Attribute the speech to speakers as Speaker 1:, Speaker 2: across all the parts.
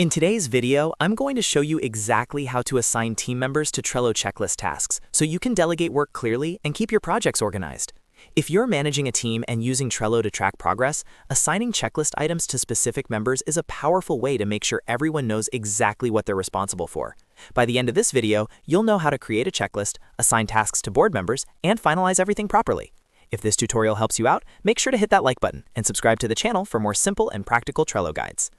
Speaker 1: In today's video, I'm going to show you exactly how to assign team members to Trello checklist tasks so you can delegate work clearly and keep your projects organized. If you're managing a team and using Trello to track progress, assigning checklist items to specific members is a powerful way to make sure everyone knows exactly what they're responsible for. By the end of this video, you'll know how to create a checklist, assign tasks to board members, and finalize everything properly. If this tutorial helps you out, make sure to hit that like button and subscribe to the channel for more simple and practical Trello guides.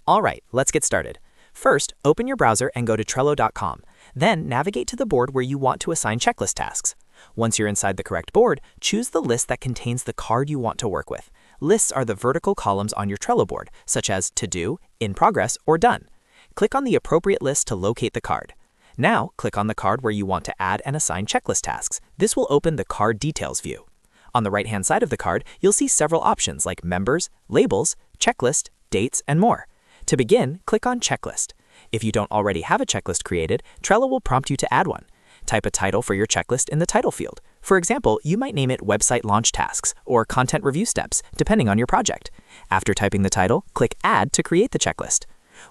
Speaker 1: Alright, let's get started. First, open your browser and go to Trello.com. Then, navigate to the board where you want to assign checklist tasks. Once you're inside the correct board, choose the list that contains the card you want to work with. Lists are the vertical columns on your Trello board, such as To Do, In Progress, or Done. Click on the appropriate list to locate the card. Now, click on the card where you want to add and assign checklist tasks. This will open the Card Details view. On the right-hand side of the card, you'll see several options like Members, Labels, Checklist, Dates, and more. To begin, click on Checklist. If you don't already have a checklist created, Trello will prompt you to add one. Type a title for your checklist in the title field. For example, you might name it Website Launch Tasks or Content Review Steps, depending on your project. After typing the title, click Add to create the checklist.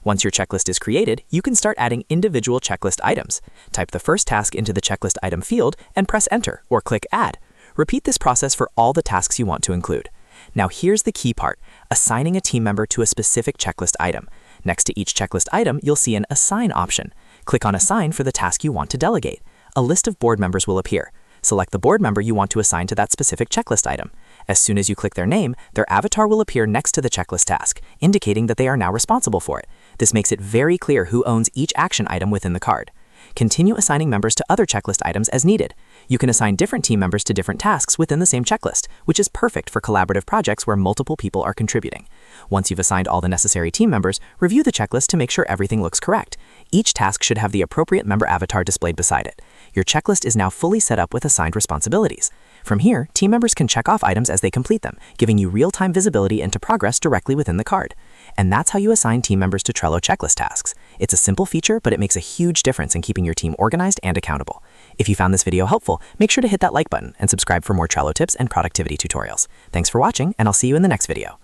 Speaker 1: Once your checklist is created, you can start adding individual checklist items. Type the first task into the checklist item field and press Enter or click Add. Repeat this process for all the tasks you want to include. Now here's the key part, assigning a team member to a specific checklist item. Next to each checklist item, you'll see an Assign option. Click on Assign for the task you want to delegate. A list of board members will appear. Select the board member you want to assign to that specific checklist item. As soon as you click their name, their avatar will appear next to the checklist task, indicating that they are now responsible for it. This makes it very clear who owns each action item within the card. Continue assigning members to other checklist items as needed. You can assign different team members to different tasks within the same checklist, which is perfect for collaborative projects where multiple people are contributing. Once you've assigned all the necessary team members, review the checklist to make sure everything looks correct. Each task should have the appropriate member avatar displayed beside it. Your checklist is now fully set up with assigned responsibilities. From here, team members can check off items as they complete them, giving you real-time visibility into progress directly within the card. And that's how you assign team members to Trello checklist tasks. It's a simple feature, but it makes a huge difference in keeping your team organized and accountable. If you found this video helpful, make sure to hit that like button and subscribe for more Trello tips and productivity tutorials. Thanks for watching, and I'll see you in the next video.